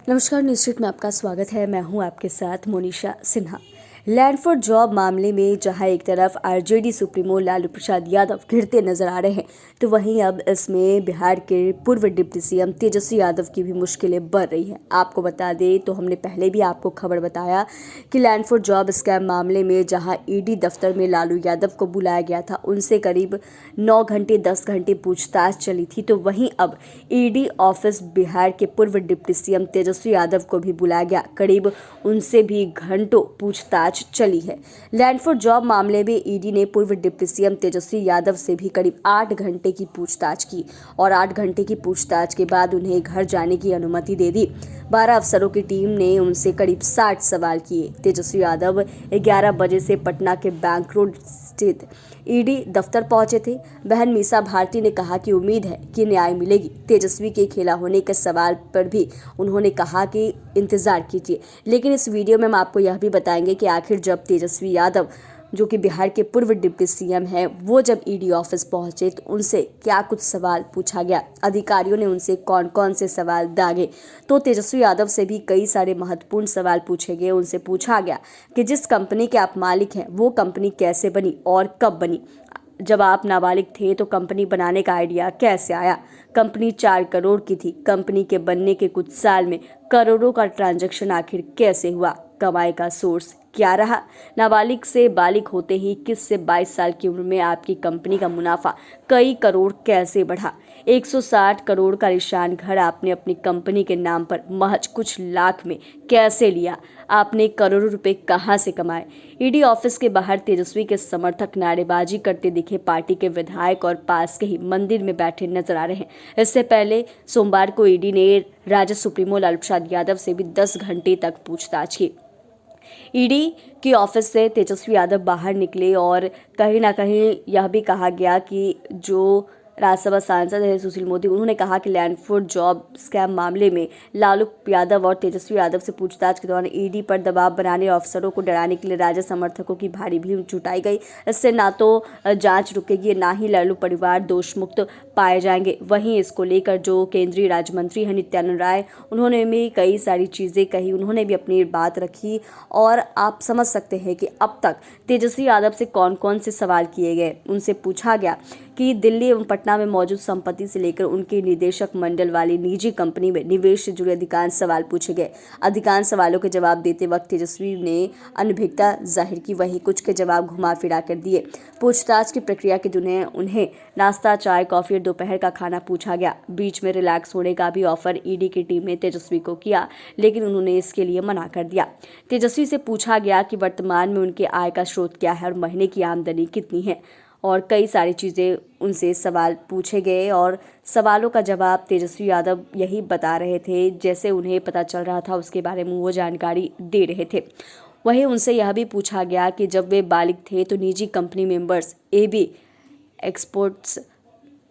नमस्कार, news street में आपका स्वागत है। मैं हूं आपके साथ Monisha Sinha. Land for job मामले में जहां एक तरफ आरजेडी सुप्रीमो लालू प्रसाद यादव घिरते नजर आ रहे हैं, तो वहीं अब इसमें बिहार के पूर्व डिप्टी सीएम तेजस्वी यादव की भी मुश्किलें बढ़ रही हैं। आपको बता दें तो हमने पहले भी आपको खबर बताया कि लैंड फॉर जॉब स्कैम मामले में जहां ईडी दफ्तर में लालू यादव को बुलाया गया था, उनसे करीब 9 घंटे 10 घंटे पूछताछ चली थी, तो वहीं अब ईडी ऑफिस बिहार के पूर्व डिप्टी सीएम तेजस्वी यादव को भी बुलाया गया। करीब उनसे भी घंटों पूछताछ चली है। लैंड फॉर जॉब मामले में ईडी ने पूर्व डिप्टी सीएम तेजस्वी यादव से भी करीब 8 घंटे की पूछताछ की और 8 घंटे की पूछताछ के बाद उन्हें घर जाने की अनुमति दे दी। 12 अफसरों की टीम ने उनसे करीब 60 सवाल किए। तेजस्वी यादव 11 बजे से पटना के बैंक रोड स्थित ईडी दफ्तर पहुंचे थे। बहन मीसा भारती ने कहा कि उम्मीद है कि न्याय मिलेगी। तेजस्वी के खेला होने के सवाल पर भी उन्होंने कहा कि इंतजार कीजिए। लेकिन इस वीडियो में हम आपको यह भी बताएंगे कि आखिर जब तेजस्वी यादव, जो कि बिहार के पूर्व डिप्टी सीएम हैं, वो जब ईडी ऑफिस पहुंचे तो उनसे क्या कुछ सवाल पूछा गया, अधिकारियों ने उनसे कौन कौन से सवाल दागे। तो तेजस्वी यादव से भी कई सारे महत्वपूर्ण सवाल पूछे गए। उनसे पूछा गया कि जिस कंपनी के आप मालिक हैं वो कंपनी कैसे बनी और कब बनी। जब आप नाबालिग थे तो कंपनी बनाने का आइडिया कैसे आया। कंपनी 4 करोड़ की थी। कंपनी के बनने के कुछ साल में करोड़ों का ट्रांजैक्शन आखिर कैसे हुआ। कमाई का सोर्स क्या रहा। नाबालिग से बालिग होते ही 21 से 22 साल की उम्र में आपकी कंपनी का मुनाफा कई करोड़ कैसे बढ़ा। 160 करोड़ का निशान घर आपने अपनी कंपनी के नाम पर महज कुछ लाख में कैसे लिया। आपने करोड़ों रुपए कहां से कमाए। ईडी ऑफिस के बाहर तेजस्वी के समर्थक नारेबाजी करते दिखे। पार्टी के विधायक और पास के ही मंदिर में बैठे नजर आ रहे हैं। इससे पहले सोमवार को ईडी ने राजद सुप्रीमो लालू प्रसाद यादव से भी 10 घंटे तक पूछताछ की। ईडी के ऑफिस से तेजस्वी यादव बाहर निकले और कहीं ना कहीं यह भी कहा गया कि जो राज्यसभा सांसद है सुशील मोदी, उन्होंने कहा कि लैंड फॉर जॉब स्कैम मामले में लालू यादव और तेजस्वी यादव से पूछताछ के दौरान ईडी पर दबाव बनाने और अफसरों को डराने के लिए राजद समर्थकों की भारी भीड़ जुटाई गई। इससे ना तो जांच रुकेगी, ना ही लालू परिवार दोष मुक्त पाए जाएंगे। वहीं इसको लेकर जो केंद्रीय राज्य मंत्री है नित्यानंद राय, उन्होंने भी कई सारी चीज़ें कही, उन्होंने भी अपनी बात रखी और आप समझ सकते हैं कि अब तक तेजस्वी यादव से कौन कौन से सवाल किए गए। उनसे पूछा गया कि दिल्ली एवं पटना में मौजूद संपत्ति से लेकर उनके निदेशक मंडल वाली निजी कंपनी में निवेश से जुड़े अधिकांश सवाल पूछे गए। अधिकांश सवालों के जवाब देते वक्त तेजस्वी ने अनभिज्ञता जाहिर की, वहीं कुछ के जवाब घुमा फिरा कर दिए। पूछताछ की प्रक्रिया के दिन उन्हें नाश्ता, चाय, कॉफी और दोपहर का खाना पूछा गया। बीच में रिलैक्स होने का भी ऑफर ईडी की टीम ने तेजस्वी को किया, लेकिन उन्होंने इसके लिए मना कर दिया। तेजस्वी से पूछा गया कि वर्तमान में उनके आय का स्रोत क्या है और महीने की आमदनी कितनी है, और कई सारी चीज़ें उनसे सवाल पूछे गए और सवालों का जवाब तेजस्वी यादव यही बता रहे थे जैसे उन्हें पता चल रहा था, उसके बारे में वो जानकारी दे रहे थे। वहीं उनसे यह भी पूछा गया कि जब वे बालिग थे तो निजी company members AB exports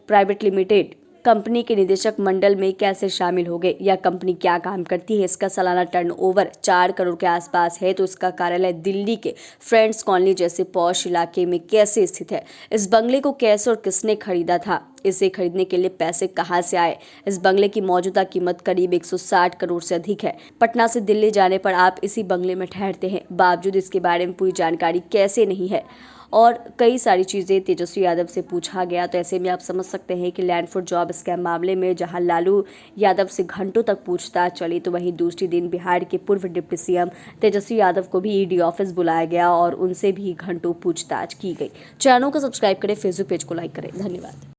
private limited company के निदेशक मंडल में कैसे शामिल हो गए। यह कंपनी क्या काम करती है, इसका सालाना टर्नओवर 4 करोड़ के आसपास है, तो इसका कार्यालय दिल्ली के फ्रेंड्स कॉलोनी जैसे पॉश इलाके में कैसे स्थित है। इस बंगले को कैसे और किसने खरीदा था। इसे खरीदने के लिए पैसे कहां से आए। इस बंगले की मौजूदा कीमत करीब 160 करोड़ से अधिक है। पटना से दिल्ली जाने पर आप इसी बंगले में ठहरते हैं, बावजूद इसके बारे में पूरी जानकारी कैसे नहीं है। और कई सारी चीज़ें तेजस्वी यादव से पूछा गया। तो ऐसे में आप समझ सकते हैं कि लैंड फॉर जॉब स्कैम मामले में जहां लालू यादव से घंटों तक पूछताछ चली, तो वहीं दूसरी दिन बिहार के पूर्व डिप्टी सीएम तेजस्वी यादव को भी ईडी ऑफिस बुलाया गया और उनसे भी घंटों पूछताछ की गई। चैनल को सब्सक्राइब करें, फेसबुक पेज को लाइक करें। धन्यवाद।